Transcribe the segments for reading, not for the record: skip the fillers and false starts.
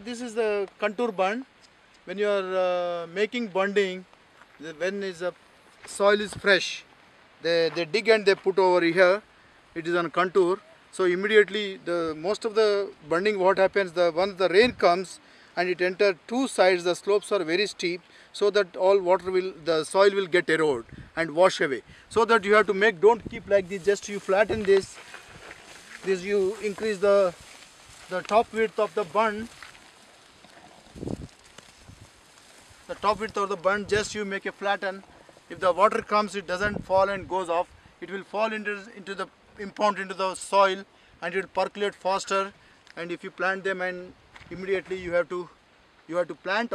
This is the contour bund. When you are making bunding, when the soil is fresh, they dig and they put over here. It is on contour. So immediately the most of the bunding, what happens, once the rain comes and it enters two sides, the slopes are very steep, so that all the soil will get eroded and wash away. So that you have to make, don't keep like this, just you flatten this you increase the top width of the bund. The top width of the bund, just you make a flatten. If the water comes, it doesn't fall and goes off. It will fall into the impound into the soil, and it will percolate faster. And if you plant them, and immediately you have to plant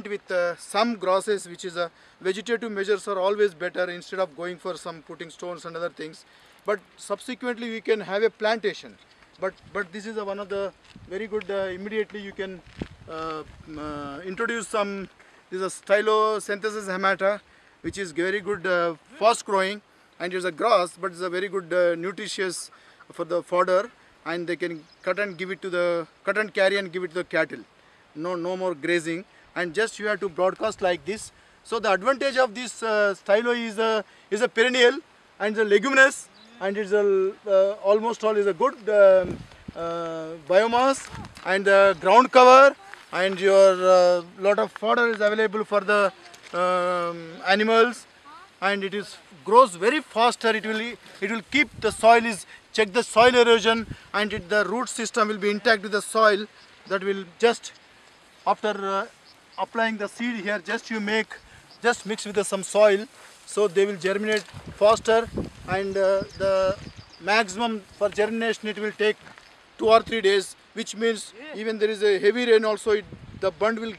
with some grasses, which is a vegetative measures are always better instead of going for some putting stones and other things. But subsequently we can have a plantation. But this is one of the very good. Immediately you can introduce some. This is a Stylosynthesis hamata, which is very good, fast growing, and it's a grass, but it's a very good nutritious for the fodder, and they can cut and carry and give it to the cattle. No more grazing, and just you have to broadcast like this. So the advantage of this stylo is a perennial and the leguminous, and it's almost all is a good biomass and ground cover, and your lot of fodder is available for the animals, and it grows very faster. It will keep the soil check the soil erosion, and the root system will be intact with the soil. That will just after applying the seed here, just mix with some soil, so they will germinate faster, and the maximum for germination it will take 2 or 3 days, which means even there is a heavy rain also, the bund will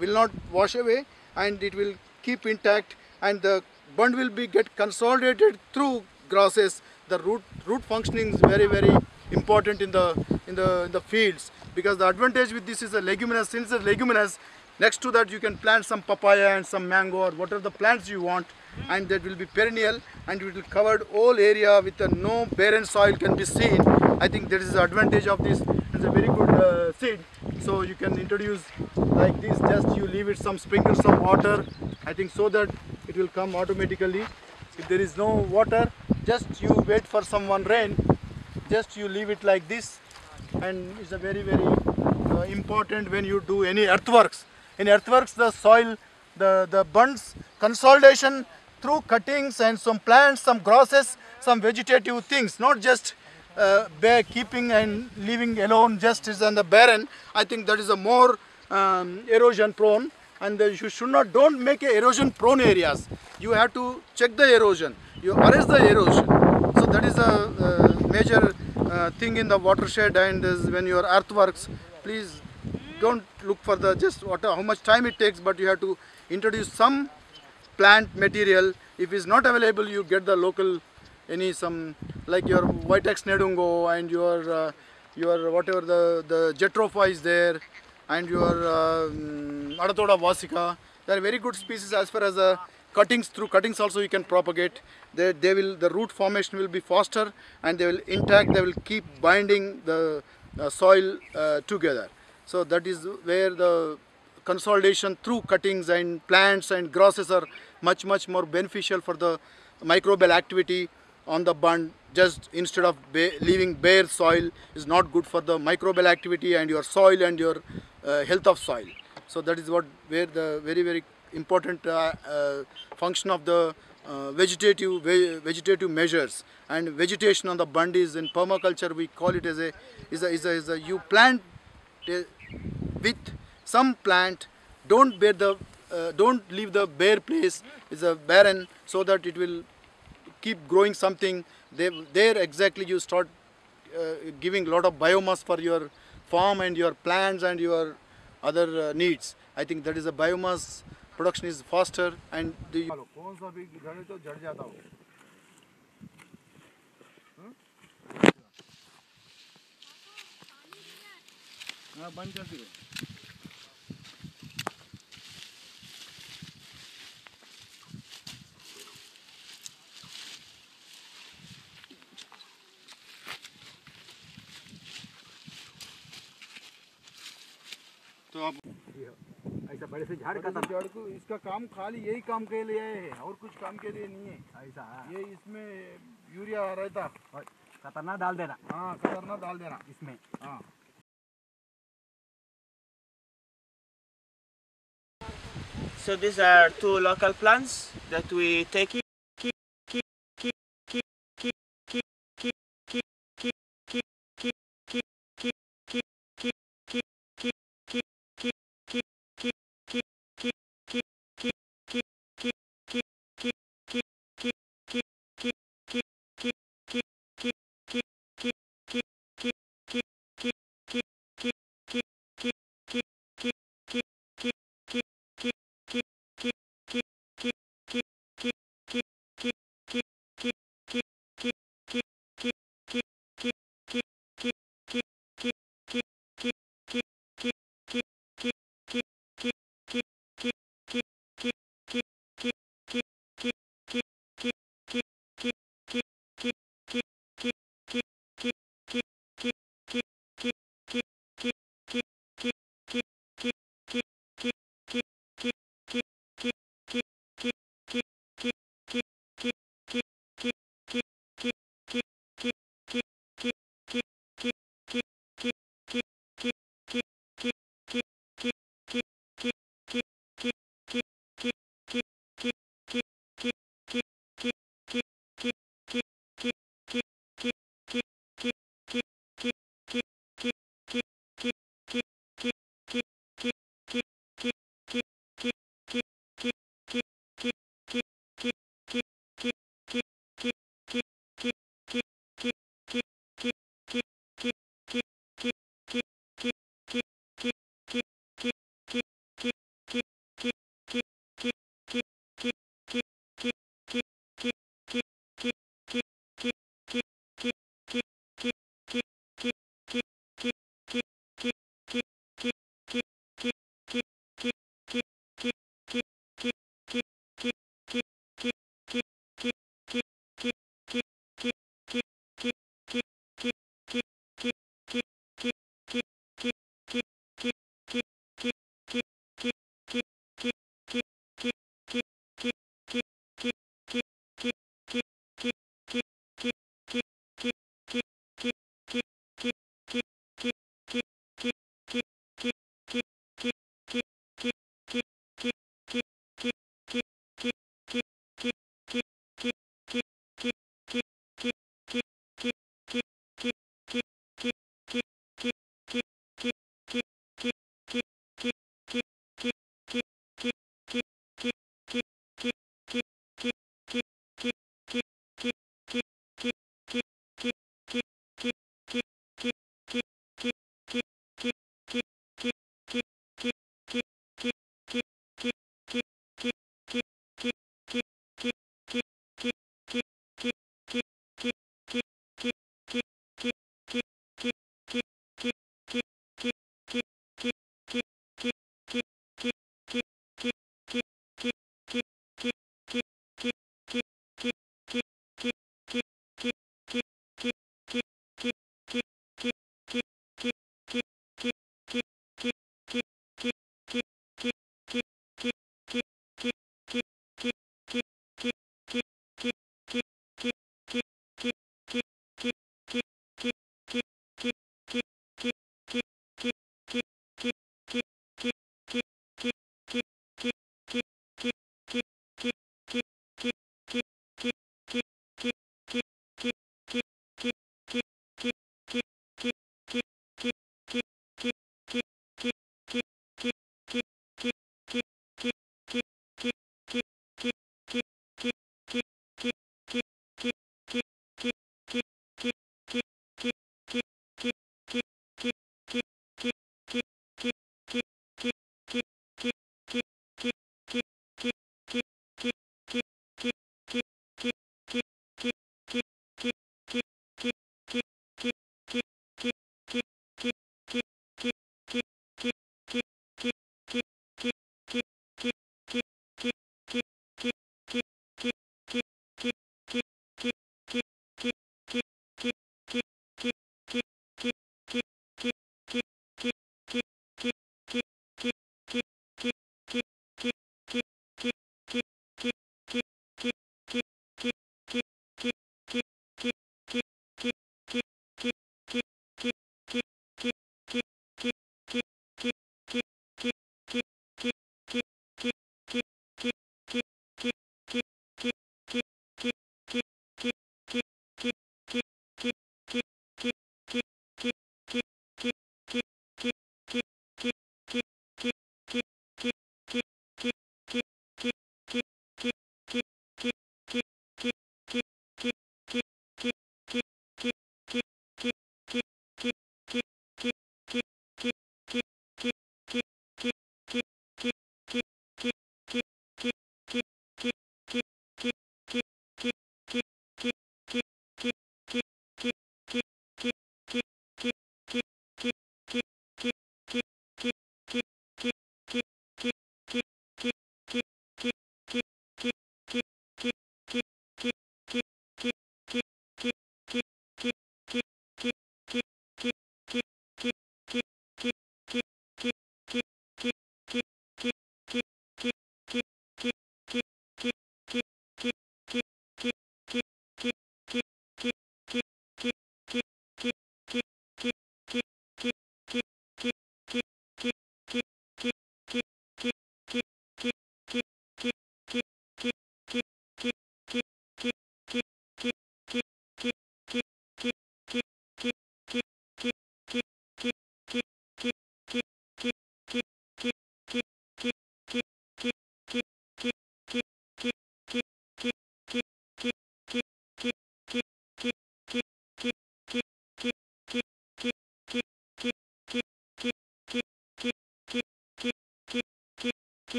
not wash away, and it will keep intact, and the bund will get consolidated through grasses. The root functioning is very, very important in the fields, because the advantage with this is a leguminous. Since it's leguminous, next to that you can plant some papaya and some mango or whatever the plants you want, and that will be perennial, and it will cover all area with no barren soil can be seen. I think that is the advantage of this. It's a very good seed. So you can introduce like this, just you leave it sprinkle some water, I think, so that it will come automatically. If there is no water, just you wait for some rain, just you leave it like this, and it's a very, very important when you do any earthworks. In earthworks, the soil, the bunds consolidation through cuttings and some plants, some grasses, some vegetative things, not just bare keeping and leaving alone just is on the barren. I think that is a more erosion prone, and you don't make erosion prone areas. You have to check the erosion, you arrest the erosion. So that is a major thing in the watershed, and when your earthworks, please don't look for how much time it takes, but you have to introduce some plant material. If it's not available, you get the local like your Vitex Nedungo and your whatever the Jatropha is there, and your Adathoda vasica. They are very good species as far as cuttings. Through cuttings also you can propagate. The root formation will be faster, and they will intact. They will keep binding the soil together. So that is where the consolidation through cuttings and plants and grasses are much more beneficial for the microbial activity on the bund. Just instead of leaving bare soil is not good for the microbial activity and your soil and your health of soil. So that is where the very, very important function of the vegetative measures and vegetation on the bund is. In permaculture we call it as you plant with some plant, don't leave the bare place is a barren, so that it will keep growing something. There exactly you start giving a lot of biomass for your farm and your plants and your other needs. I think that is a biomass production is faster, and the तो आप ऐसा बड़े से झाड़ का झाड़ को इसका काम खाली यही काम के लिए है और कुछ काम के लिए नहीं है। ऐसा ये इसमें यूरिया रहता, खतरनाक डाल देना। हाँ खतरनाक डाल देना इसमें। हाँ। So these are two local plants that we take in.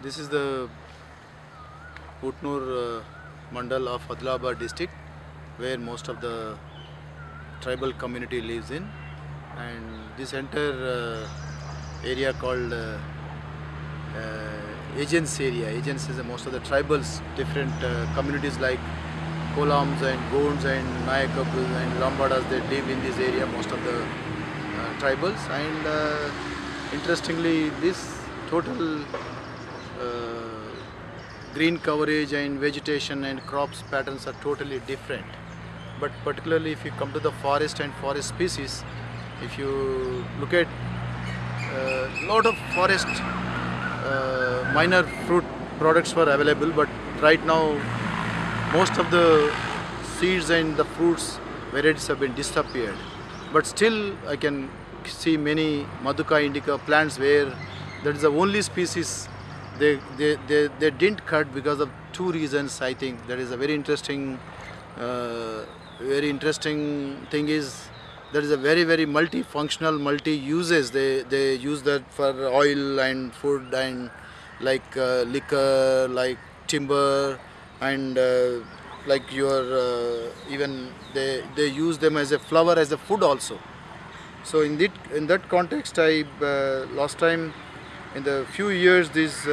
This is the Utnur Mandal of Adilabad district, where most of the tribal community lives in, and this entire area called Agents area. Agents is most of the tribals, different communities like Kolams and Gonds and Nayakabul and Lambadas, they live in this area, most of the tribals. And interestingly, this total green coverage and vegetation and crops patterns are totally different. But particularly if you come to the forest and forest species, if you look at lot of forest minor fruit products were available, but right now most of the seeds and the fruits varieties have been disappeared. But still I can see many Maduka indica plants where that is the only species they didn't cut because of two reasons. I think that is a very interesting thing is that is a very multifunctional, multi-uses. They use that for oil and food and like liquor, like timber, and like your even they use them as a flower, as a food also. So in that context, I last time in the few years this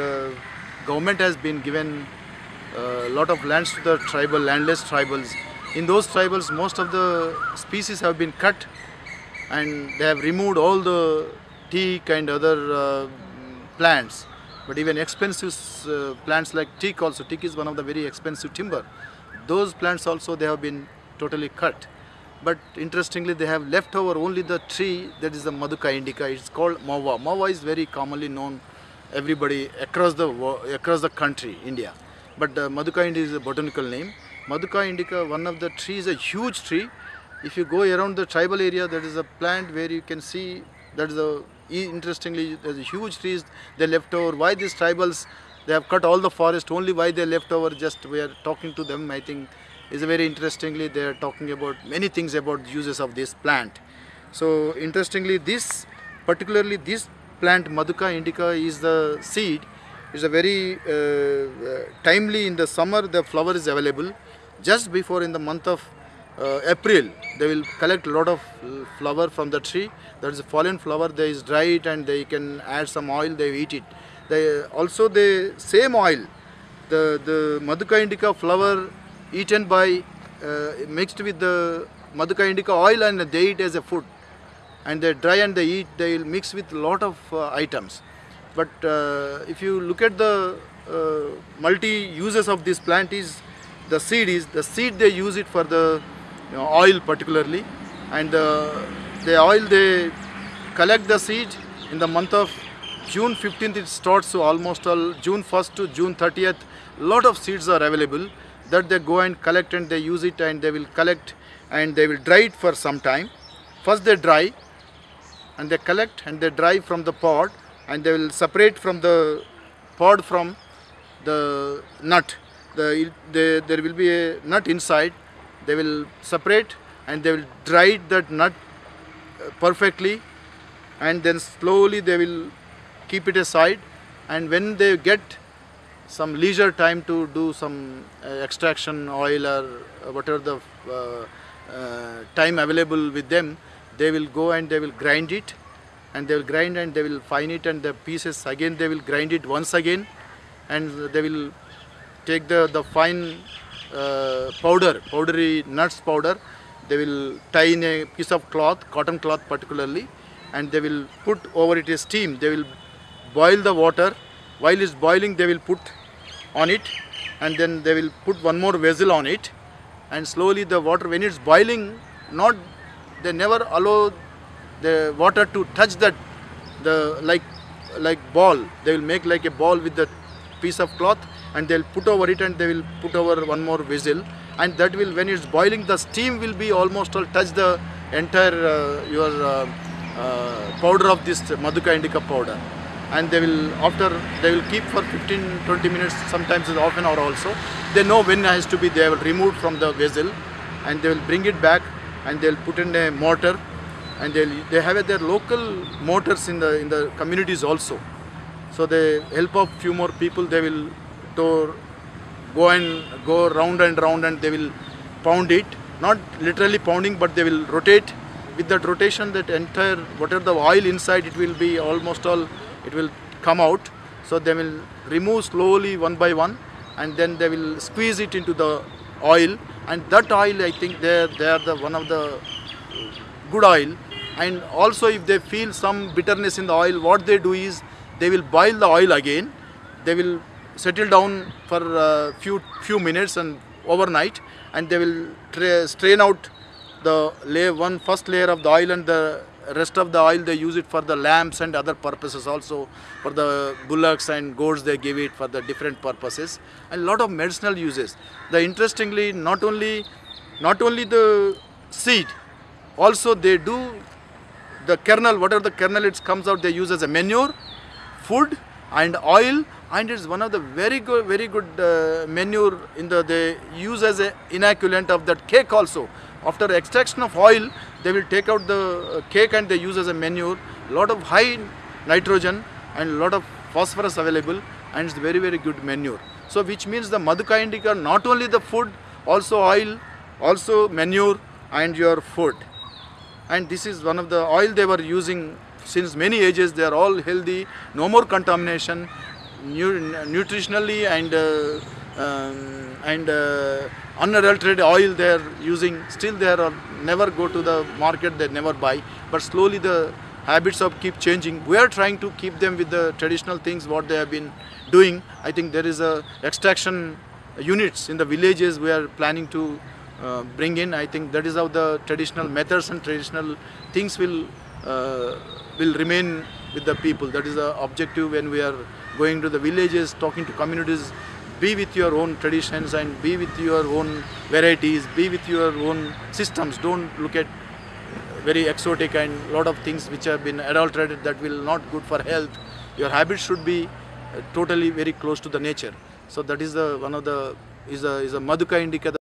government has been given a lot of lands to the tribal, landless tribals. In those tribals, most of the species have been cut, and they have removed all the teak and other plants. But even expensive plants like teak also, teak is one of the very expensive timber. Those plants also they have been totally cut. But interestingly, they have left over only the tree that is the Maduka indica. It's called Mawa. Mawa is very commonly known, everybody across the country, India. But Maduka indica is a botanical name. Maduka indica, one of the trees, a huge tree. If you go around the tribal area, there is a plant where you can see that is a, interestingly, there's a huge trees they left over. Why these tribals, they have cut all the forest, only why they left over, just we are talking to them, I think is very interestingly, they are talking about many things about uses of this plant. So interestingly, particularly this plant Maduka indica is the seed, is a very timely in the summer the flower is available. Just before in the month of April, they will collect a lot of flower from the tree. That is a fallen flower, they is dry it and they can add some oil, they eat it. They also the same oil, the Maduka indica flower eaten by mixed with the Maduka indica oil, and they eat as a food. And they dry and they eat, they will mix with a lot of items. But if you look at the multi uses of this plant is the seed they use it for the oil particularly, and the oil they collect the seed in the month of June 15th it starts, so almost all June 1st to June 30th lot of seeds are available that they go and collect, and they use it and they will collect and they will dry it for some time. First they dry and they collect and they dry from the pod, and they will separate from the pod from the nut. There will be a nut inside, they will separate and they will dry that nut perfectly, and then slowly they will keep it aside, and when they get some leisure time to do some extraction oil or whatever the time available with them, they will go and they will grind it, and they will grind and they will fine it, and the pieces again they will grind it once again, and they will take the fine powdery nuts powder, they will tie in a piece of cloth, cotton cloth particularly, and they will put over it a steam. They will boil the water. While it's boiling, they will put on it, and then they will put one more vessel on it, and slowly the water, when it's boiling, they never allow the water to touch that like ball. They will make like a ball with the piece of cloth, and they will put over it, and they will put over one more vessel, and that will, when it's boiling, the steam will be almost all touch the entire powder of this Maduka indica powder. And they will keep for 15-20 minutes, sometimes it's half an hour also. They know when it has to be, they will remove from the vessel, and they will bring it back, and they will put in a mortar, and they have their local mortars in the communities also. So the help of few more people, they will go round and round, and they will pound it. Not literally pounding, but they will rotate. With that rotation, that entire, whatever the oil inside, it will be almost all, it will come out. So they will remove slowly one by one, and then they will squeeze it into the oil. And that oil, I think they are the one of the good oil. And also, if they feel some bitterness in the oil, what they do is they will boil the oil again. They will settle down for a few minutes and overnight, and they will strain out the first layer of the oil, and the rest of the oil they use it for the lamps and other purposes, also for the bullocks and goats. They give it for the different purposes, and a lot of medicinal uses. Interestingly, not only the seed, also they do the kernel. Whatever the kernel it comes out, they use as a manure, food and oil. And it's one of the very good manure they use as an inoculant of that cake also. After extraction of oil, they will take out the cake and they use as a manure. Lot of high nitrogen and lot of phosphorus available, and it's very good manure. So which means the Maduka indica, not only the food, also oil, also manure and your food. And this is one of the oil they were using since many ages. They are all healthy, no more contamination, nutritionally and unadulterated oil they are using. Still they are never go to the market, they never buy, but slowly the habits of keep changing. We are trying to keep them with the traditional things what they have been doing. I think there is a extraction units in the villages we are planning to bring in. I think that is how the traditional methods and traditional things will remain with the people. That is the objective when we are going to the villages, talking to communities. Be with your own traditions and be with your own varieties, be with your own systems. Don't look at very exotic and lot of things which have been adulterated that will not good for health. Your habits should be totally very close to the nature. So that is the one of the is a Maduka indica, the